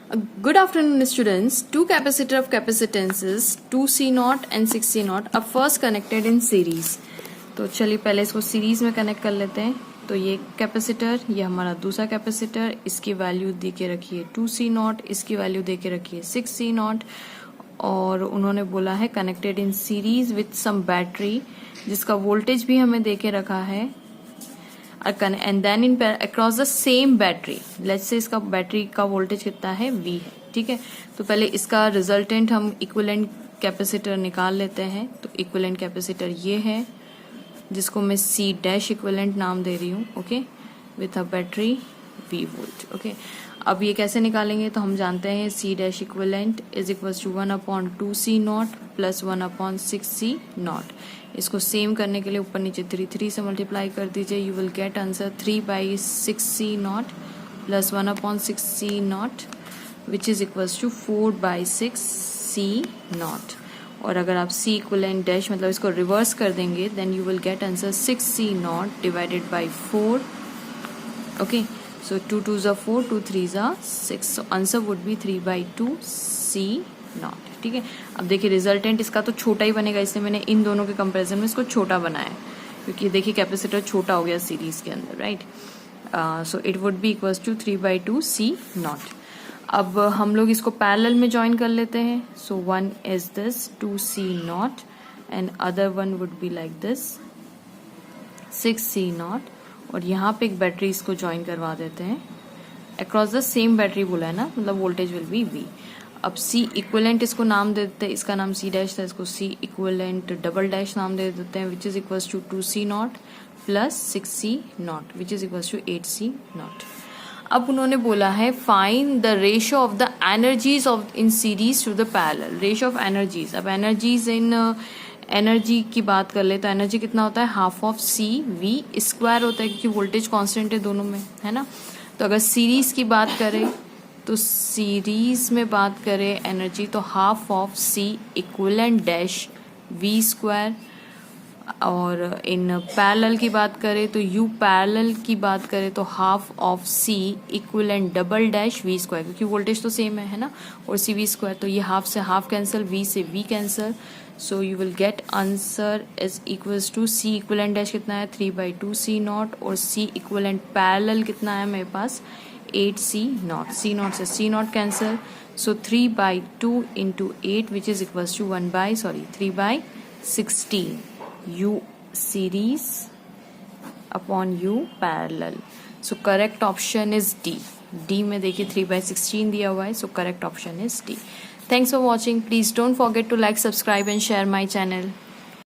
Good afternoon, students. Two capacitor of capacitances 2C0 and 6C0 are first connected in series. तो चलिए पहले इसको series में connect कर लेते हैं. तो ये कैपेसिटर, ये हमारा दूसरा कैपेसिटर, इसकी वैल्यू दे के रखिए 2C0, इसकी वैल्यू दे के रखिए 6C0 और उन्होंने बोला है connected in series with some battery जिसका वोल्टेज भी हमें दे के रखा है and then in across the same battery. Let's say इसका बैटरी का वोल्टेज कितना है V है. ठीक है, तो पहले इसका रिजल्टेंट हम इक्विवेलेंट कैपेसिटर निकाल लेते हैं. तो इक्विवेलेंट कैपेसिटर ये है जिसको मैं C डैश इक्विवेलेंट नाम दे रही हूँ. Okay, with a battery V volt. Okay, अब ये कैसे निकालेंगे? तो हम जानते हैं C dash equivalent is equals to 1/2C0 plus 1/6C0. इसको सेम करने के लिए ऊपर नीचे 3 से मल्टीप्लाई कर दीजिए. You will get answer 3/6C0 plus 1/6C0 which is equals to 4/6C0. और अगर आप C इक्विवेलेंट डैश मतलब इसको रिवर्स कर देंगे then you will get answer 6C0 divided by 4. Okay, so 2 2s are 4, 2 3s are 6. So answer would be 3/2C0. ठीक है, अब देखिए रिजल्टेंट इसका तो छोटा ही बनेगा, इसलिए मैंने इन दोनों के कंपैरिजन में इसको छोटा बनाया क्योंकि देखिए कैपेसिटर छोटा हो गया सीरीज के अंदर, right. So it would be equals to 3/2C0. अब हम लोग इसको पैरेलल में ज्वाइन कर लेते हैं. So one is this 2C0 and other one would be like this 6C0 और यहाँ पे एक बैटरी इसको ज्वाइन करवा देते हैं. अक्रॉस द सेम बैटरी बोला है ना, मतलब वोल्टेज विल बी V. अब C इक्विवेलेंट इसको नाम दे देते हैं, इसका नाम C डैश था, इसको C इक्विवेलेंट डबल डैश नाम दे देते हैं which is equals to 2C0 plus 6C0 which is equals to 8C0. अब उन्होंने बोला है find the ratio of the energies of in series to the parallel. Ratio of energies. अब energies इन एनर्जी की बात कर ले तो एनर्जी कितना होता है हाफ ऑफ CV स्क्वायर होता है क्योंकि वोल्टेज कांस्टेंट है दोनों में, है ना. तो अगर सीरीज की बात करें तो सीरीज में बात करें एनर्जी तो half of C equivalent dash V square. और इन पैरेलल की बात करें तो U पैरेलल की बात करें तो half of C equivalent double dash V square क्योंकि वोल्टेज तो सेम है ना, और CV स्क्वायर. तो ये हाफ से हाफ कैंसिल, V से V cancel. So you will get answer is equals to C equivalent dash कितना है 3/2C0 और C इक्विवेलेंट पैरेलल कितना है मेरे पास 8C0. C0 से C0 cancel. So 3/2 into 8 which is equals to 3/16 U series upon U parallel. So correct option is D. D में देखिए 3/16 दिया हुआ है, so correct option is D. Thanks for watching. Please don't forget to like, subscribe and share my channel.